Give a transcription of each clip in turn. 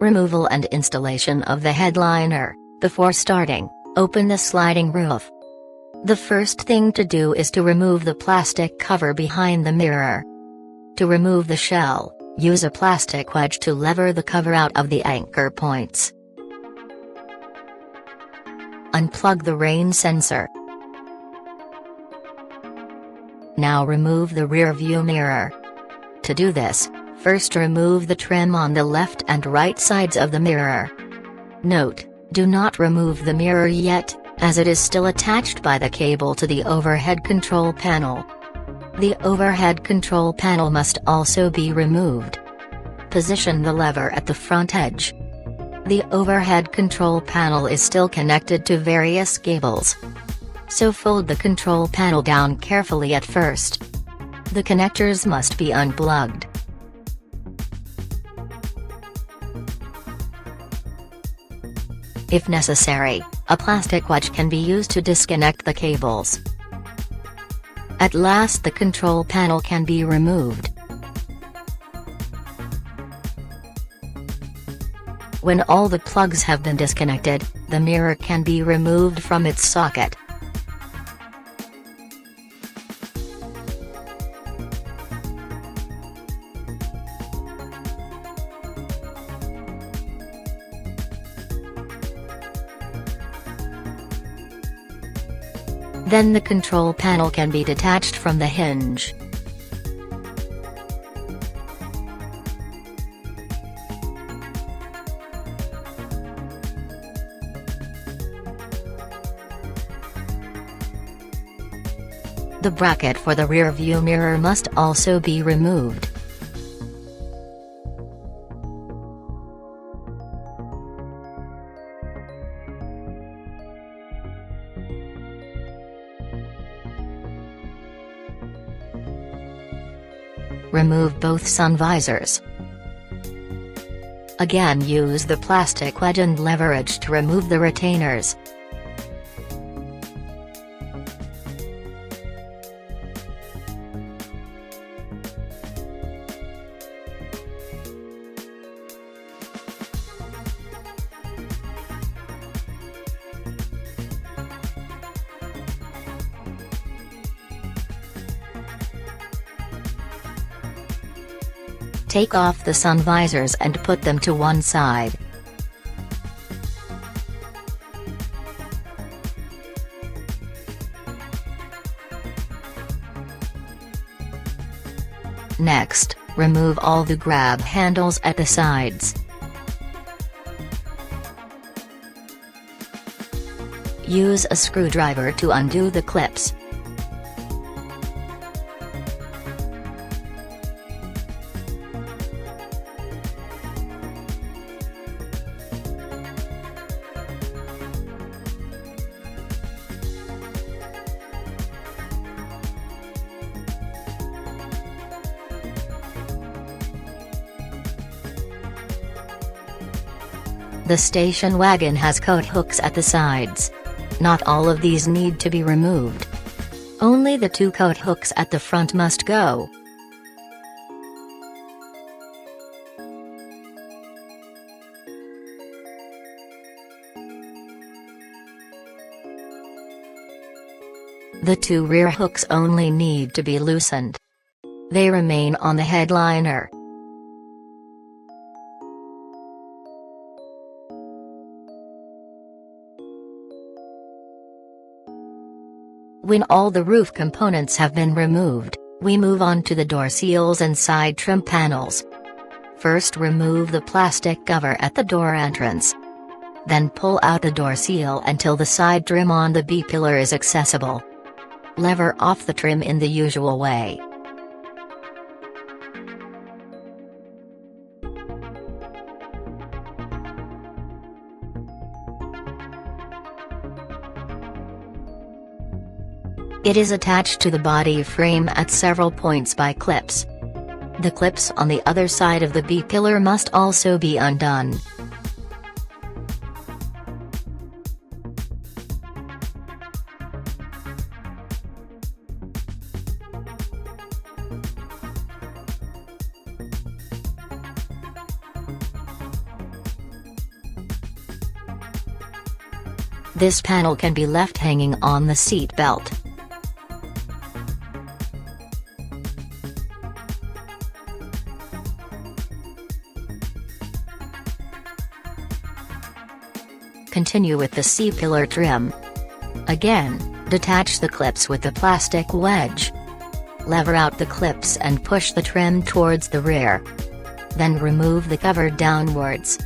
Removal and installation of the headliner. Before starting, open the sliding roof. The first thing to do is to remove the plastic cover behind the mirror. To remove the shell, use a plastic wedge to lever the cover out of the anchor points. Unplug the rain sensor. Now remove the rear view mirror. To do this, first remove the trim on the left and right sides of the mirror. Note, do not remove the mirror yet, as it is still attached by the cable to the overhead control panel. The overhead control panel must also be removed. Position the lever at the front edge. The overhead control panel is still connected to various cables, so fold the control panel down carefully at first. The connectors must be unplugged. If necessary, a plastic wedge can be used to disconnect the cables. At last the control panel can be removed. When all the plugs have been disconnected, the mirror can be removed from its socket. Then the control panel can be detached from the hinge. The bracket for the rear view mirror must also be removed. Remove both sun visors. Again, use the plastic wedge and leverage to remove the retainers. Take off the sun visors and put them to one side. Next, remove all the grab handles at the sides. Use a screwdriver to undo the clips. The station wagon has coat hooks at the sides. Not all of these need to be removed. Only the 2 coat hooks at the front must go. The 2 rear hooks only need to be loosened. They remain on the headliner. When all the roof components have been removed, we move on to the door seals and side trim panels. First, remove the plastic cover at the door entrance. Then pull out the door seal until the side trim on the B-pillar is accessible. Lever off the trim in the usual way. It is attached to the body frame at several points by clips. The clips on the other side of the B-pillar must also be undone. This panel can be left hanging on the seat belt. Continue with the C-pillar trim. Again, detach the clips with the plastic wedge. Lever out the clips and push the trim towards the rear. Then remove the cover downwards.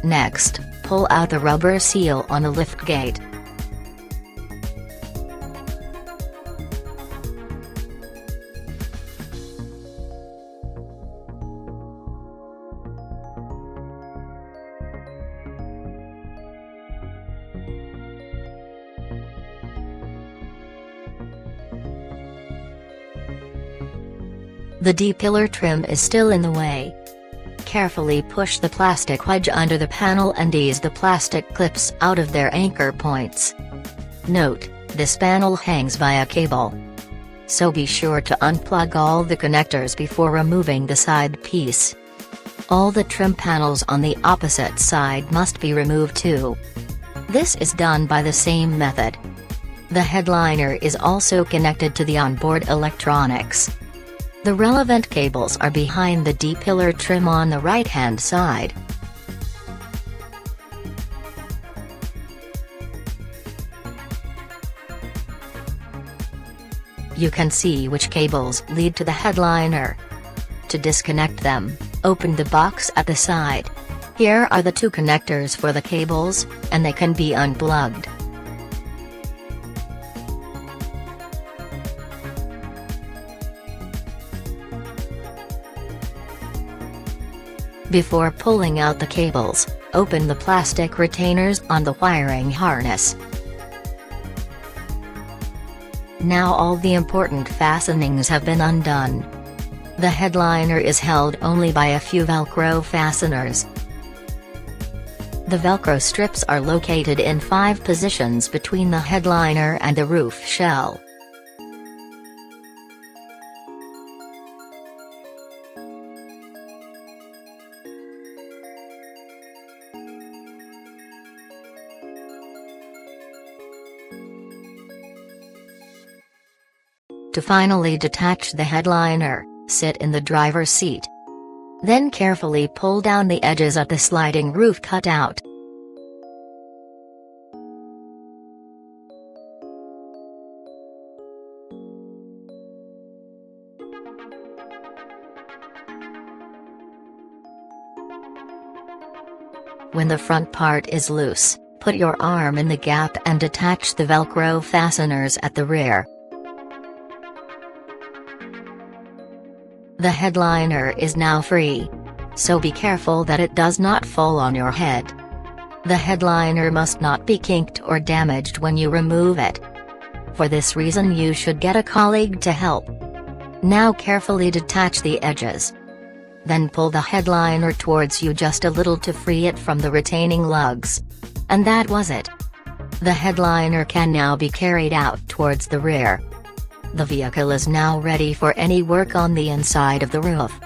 Next, pull out the rubber seal on the liftgate. The D-pillar trim is still in the way. Carefully push the plastic wedge under the panel and ease the plastic clips out of their anchor points. Note, this panel hangs by a cable. So be sure to unplug all the connectors before removing the side piece. All the trim panels on the opposite side must be removed too. This is done by the same method. The headliner is also connected to the onboard electronics. The relevant cables are behind the D-pillar trim on the right-hand side. You can see which cables lead to the headliner. To disconnect them, open the box at the side. Here are the two connectors for the cables, and they can be unplugged. Before pulling out the cables, open the plastic retainers on the wiring harness. Now all the important fastenings have been undone. The headliner is held only by a few velcro fasteners. The velcro strips are located in 5 positions between the headliner and the roof shell. To finally detach the headliner, sit in the driver's seat. Then carefully pull down the edges of the sliding roof cutout. When the front part is loose, put your arm in the gap and detach the velcro fasteners at the rear. The headliner is now free. So be careful that it does not fall on your head. The headliner must not be kinked or damaged when you remove it. For this reason you should get a colleague to help. Now carefully detach the edges. Then pull the headliner towards you just a little to free it from the retaining lugs. And that was it. The headliner can now be carried out towards the rear. The vehicle is now ready for any work on the inside of the roof.